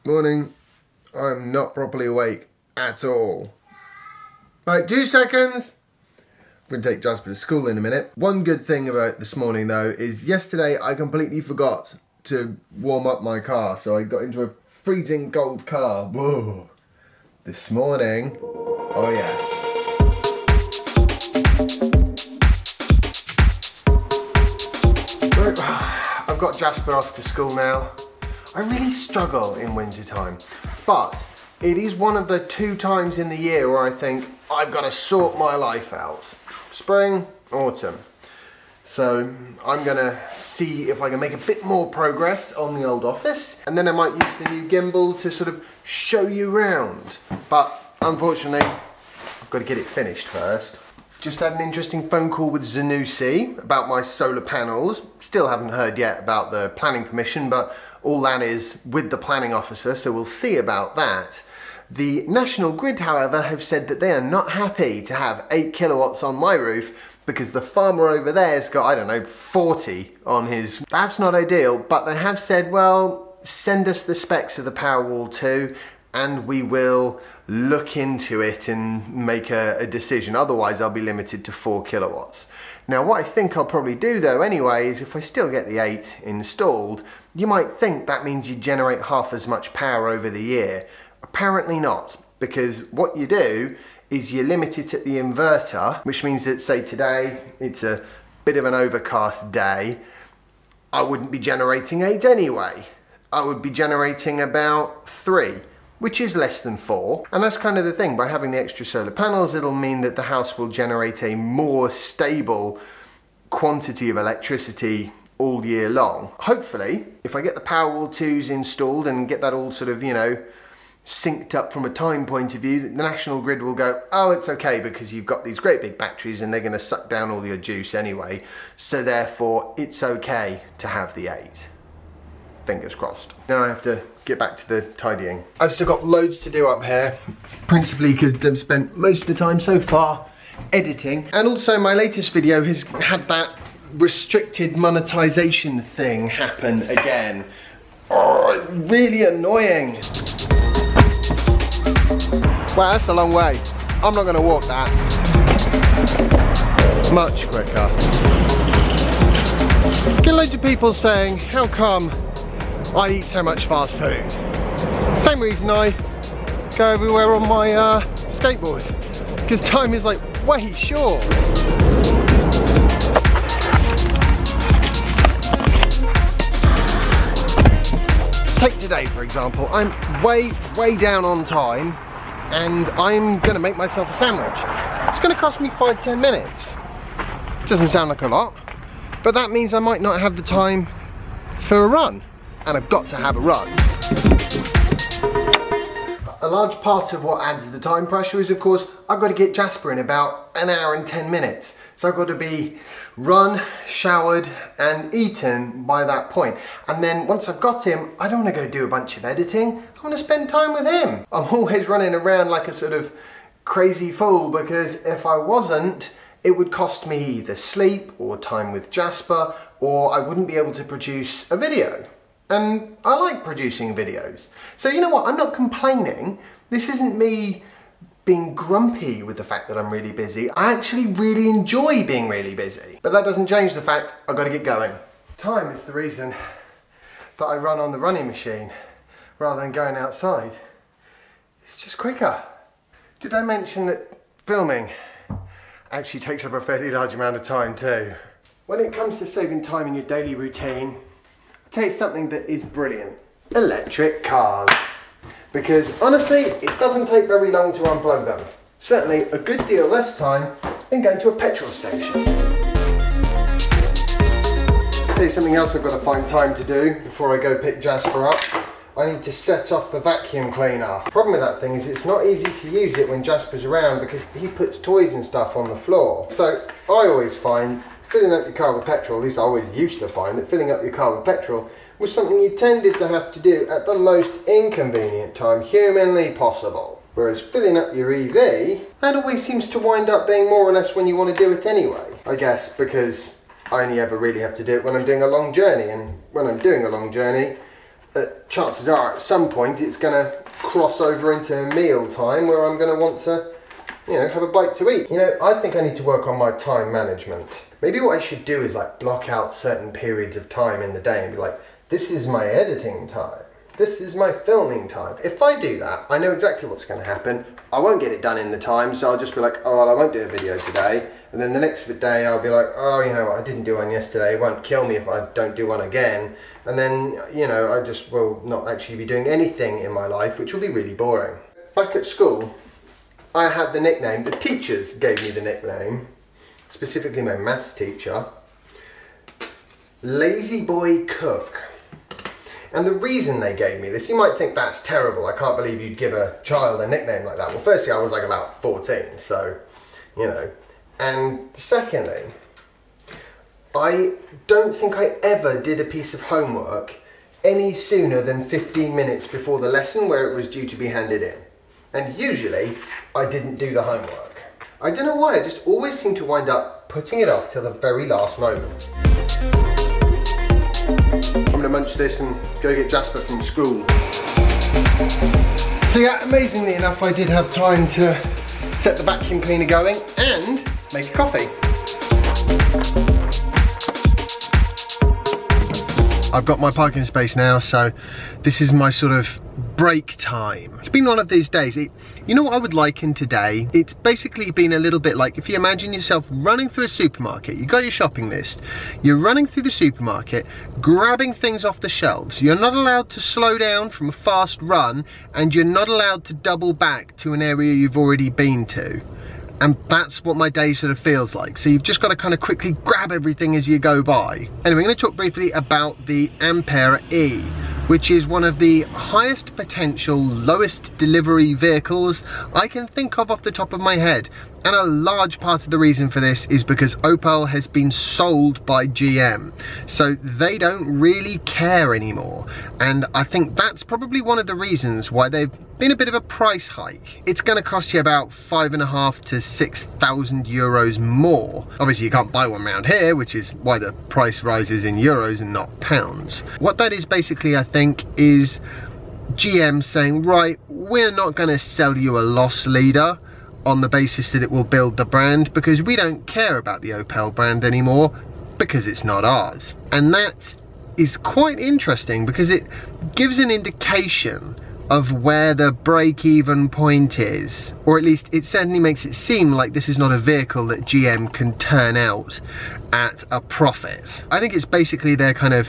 Morning. I'm not properly awake at all. Right, 2 seconds. I'm going to take Jasper to school in a minute. One good thing about this morning though is yesterday I completely forgot to warm up my car, so I got into a freezing cold car. Whoa. This morning, oh yes. Right, I've got Jasper off to school now. I really struggle in winter time, but it is one of the 2 times in the year where I think I've got to sort my life out. Spring, autumn. So I'm gonna see if I can make a bit more progress on the old office, and then I might use the new gimbal to sort of show you around. But unfortunately, I've got to get it finished first. Just had an interesting phone call with Zanussi about my solar panels. Still haven't heard yet about the planning permission, but all that is with the planning officer, so we'll see about that. The National Grid, however, have said that they are not happy to have 8 kilowatts on my roof because the farmer over there's got, I don't know, 40 on his. That's not ideal, but they have said, well, send us the specs of the Powerwall 2 and we will look into it and make a decision. Otherwise, I'll be limited to 4 kilowatts. Now, what I think I'll probably do though anyway is if I still get the 8 installed, you might think that means you generate half as much power over the year. Apparently not, because what you do is you limit it at the inverter, which means that, say today, it's a bit of an overcast day, I wouldn't be generating 8 anyway. I would be generating about 3, which is less than 4. And that's kind of the thing, by having the extra solar panels, it'll mean that the house will generate a more stable quantity of electricity all year long. Hopefully, if I get the Powerwall 2s installed and get that all sort of, you know, synced up from a time point of view, the National Grid will go, oh, it's okay because you've got these great big batteries and they're going to suck down all your juice anyway, so therefore it's okay to have the 8. Fingers crossed. Now I have to get back to the tidying. I've still got loads to do up here, principally because they've spent most of the time so far editing, and also my latest video has had that restricted monetization thing happen again. Oh, really annoying. Wow, that's a long way. I'm not going to walk that. Much quicker. Get loads of people saying, how come I eat so much fast food? Same reason I go everywhere on my skateboard. Because time is like way short. Take today for example, I'm way down on time and I'm gonna make myself a sandwich. It's gonna cost me 5-10 minutes. Doesn't sound like a lot, but that means I might not have the time for a run, and I've got to have a run. A large part of what adds the time pressure is, of course, I've got to get Jasper in about 1 hour and 10 minutes. So I've got to be run, showered and eaten by that point. And then once I've got him, I don't want to go do a bunch of editing. I want to spend time with him. I'm always running around like a sort of crazy fool because if I wasn't, it would cost me either sleep or time with Jasper, or I wouldn't be able to produce a video. And I like producing videos. So you know what, I'm not complaining. This isn't me being grumpy with the fact that I'm really busy. I actually really enjoy being really busy. But that doesn't change the fact I've got to get going. Time is the reason that I run on the running machine rather than going outside. It's just quicker. Did I mention that filming actually takes up a fairly large amount of time too? When it comes to saving time in your daily routine, I'll tell you something that is brilliant. Electric cars. Because honestly, it doesn't take very long to unplug them. Certainly a good deal less time than going to a petrol station. I'll tell you something else I've got to find time to do before I go pick Jasper up. I need to set off the vacuum cleaner. The problem with that thing is it's not easy to use it when Jasper's around because he puts toys and stuff on the floor. So I always find filling up your car with petrol, at least I always used to find that filling up your car with petrol was something you tended to have to do at the most inconvenient time humanly possible. Whereas filling up your EV, that always seems to wind up being more or less when you want to do it anyway. I guess because I only ever really have to do it when I'm doing a long journey, and when I'm doing a long journey, chances are at some point it's going to cross over into meal time where I'm going to want to, you know, have a bite to eat. You know, I think I need to work on my time management. Maybe what I should do is like block out certain periods of time in the day and be like, this is my editing time. This is my filming time. If I do that, I know exactly what's going to happen. I won't get it done in the time, so I'll just be like, oh, well, I won't do a video today. And then the next day I'll be like, oh, you know what, I didn't do one yesterday. It won't kill me if I don't do one again. And then, you know, I just will not actually be doing anything in my life, which will be really boring. Back at school, I had the nickname, the teachers gave me the nickname, specifically my maths teacher, Lazy Boy Cook. And the reason they gave me this, you might think that's terrible. I can't believe you'd give a child a nickname like that. Well, firstly, I was like about 14, so, you know. And secondly, I don't think I ever did a piece of homework any sooner than 15 minutes before the lesson where it was due to be handed in. And usually, I didn't do the homework. I don't know why, I just always seem to wind up putting it off till the very last moment. I'm gonna munch this and go get Jasper from school. So yeah, amazingly enough, I did have time to set the vacuum cleaner going and make a coffee. I've got my parking space now, so this is my sort of break time. It's been one of these days. You know what I would liken today? It's basically been a little bit like if you imagine yourself running through a supermarket. You got your shopping list. You're running through the supermarket, grabbing things off the shelves. You're not allowed to slow down from a fast run, and you're not allowed to double back to an area you've already been to. And that's what my day sort of feels like. So you've just got to kind of quickly grab everything as you go by. Anyway, I'm going to talk briefly about the Ampera-E, which is one of the highest potential, lowest delivery vehicles I can think of off the top of my head. And a large part of the reason for this is because Opel has been sold by GM. So they don't really care anymore. And I think that's probably one of the reasons why they've been a bit of a price hike. It's going to cost you about 5.5 to 6,000 euros more. Obviously you can't buy one around here, which is why the price rises in euros and not pounds. What that is basically, I think, is GM saying, right, we're not going to sell you a loss leader on the basis that it will build the brand, because we don't care about the Opel brand anymore because it's not ours. And that is quite interesting because it gives an indication of where the break-even point is, or at least it certainly makes it seem like this is not a vehicle that GM can turn out at a profit. I think it's basically their kind of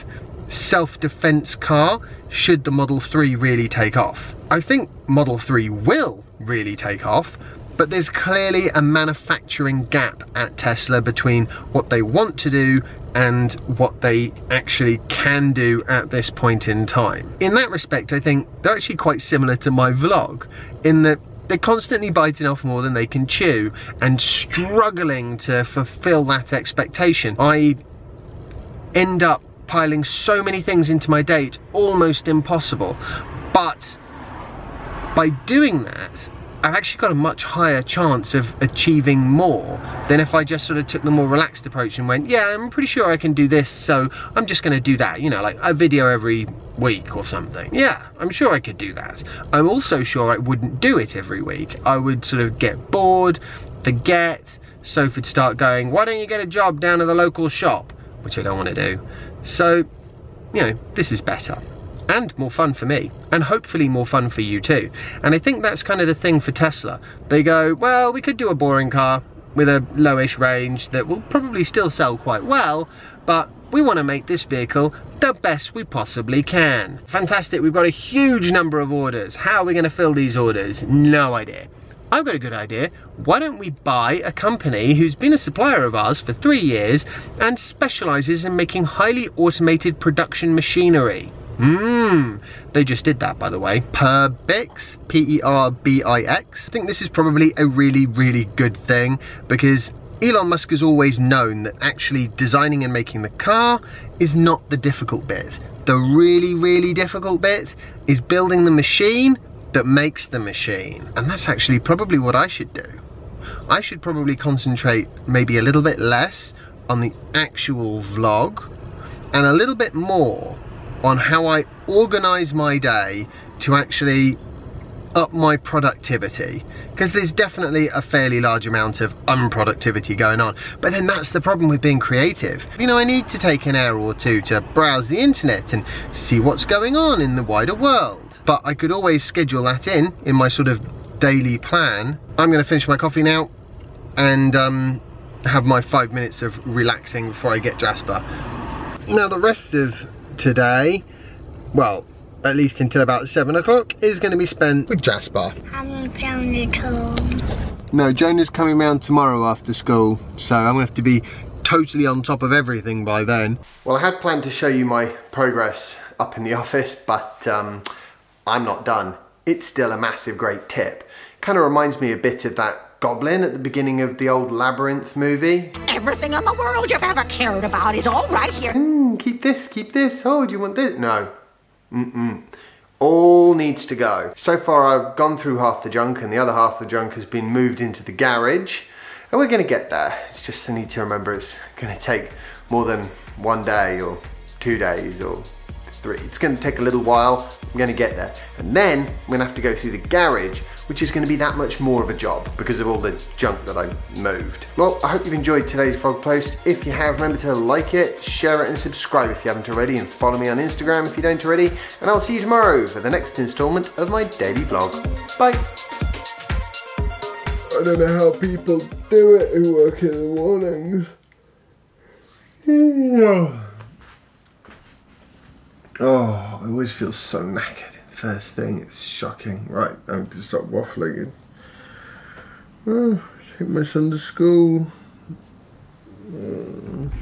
self-defense car should the Model 3 really take off. I think Model 3 will really take off, but there's clearly a manufacturing gap at Tesla between what they want to do and what they actually can do at this point in time. In that respect, I think they're actually quite similar to my vlog, in that they're constantly biting off more than they can chew and struggling to fulfill that expectation. I end up piling so many things into my day, it's almost impossible. But by doing that, I've actually got a much higher chance of achieving more than if I just sort of took the more relaxed approach and went, yeah, I'm pretty sure I can do this, so I'm just going to do that, you know, like a video every week or something. Yeah, I'm sure I could do that. I'm also sure I wouldn't do it every week. I would sort of get bored, forget. Soph would start going, why don't you get a job down at the local shop? Which I don't want to do. So, you know, this is better. And more fun for me, and hopefully more fun for you too. And I think that's kind of the thing for Tesla. They go, well, we could do a boring car with a lowish range that will probably still sell quite well, but we want to make this vehicle the best we possibly can. Fantastic, we've got a huge number of orders. How are we going to fill these orders? No idea. I've got a good idea. Why don't we buy a company who's been a supplier of ours for 3 years and specializes in making highly automated production machinery? They just did that, by the way. Perbix, P-E-R-B-I-X. I think this is probably a really, really good thing, because Elon Musk has always known that actually designing and making the car is not the difficult bit. The really, really difficult bit is building the machine that makes the machine. And that's actually probably what I should do. I should probably concentrate maybe a little bit less on the actual vlog and a little bit more on how I organise my day to actually up my productivity, because there's definitely a fairly large amount of unproductivity going on. But then that's the problem with being creative. You know, I need to take an hour or two to browse the internet and see what's going on in the wider world. But I could always schedule that in my sort of daily plan. I'm going to finish my coffee now and have my 5 minutes of relaxing before I get Jasper. Now the rest of today, well, at least until about 7 o'clock, is going to be spent with Jasper. I'm Jonah home. No, Jonah's coming round tomorrow after school, so I'm going to have to be totally on top of everything by then. Well, I had planned to show you my progress up in the office, but I'm not done. It's still a massive great tip. Kind of reminds me a bit of that goblin at the beginning of the old Labyrinth movie. Everything in the world you've ever cared about is all right here. Keep this, keep this. Oh, do you want this? No. All needs to go. So far I've gone through half the junk and the other half of the junk has been moved into the garage, and we're going to get there. It's just I need to remember it's going to take more than 1 day or 2 days or 3. It's going to take a little while. I'm going to get there, and then I'm going to have to go through the garage, which is going to be that much more of a job because of all the junk that I moved. Well, I hope you've enjoyed today's vlog post. If you have, remember to like it, share it and subscribe if you haven't already, and follow me on Instagram if you don't already, and I'll see you tomorrow for the next installment of my daily vlog. Bye! I don't know how people do it who work in the mornings. Oh, I always feel so knackered. First thing, it's shocking. Right, I'm going to stop waffling and take my son to school.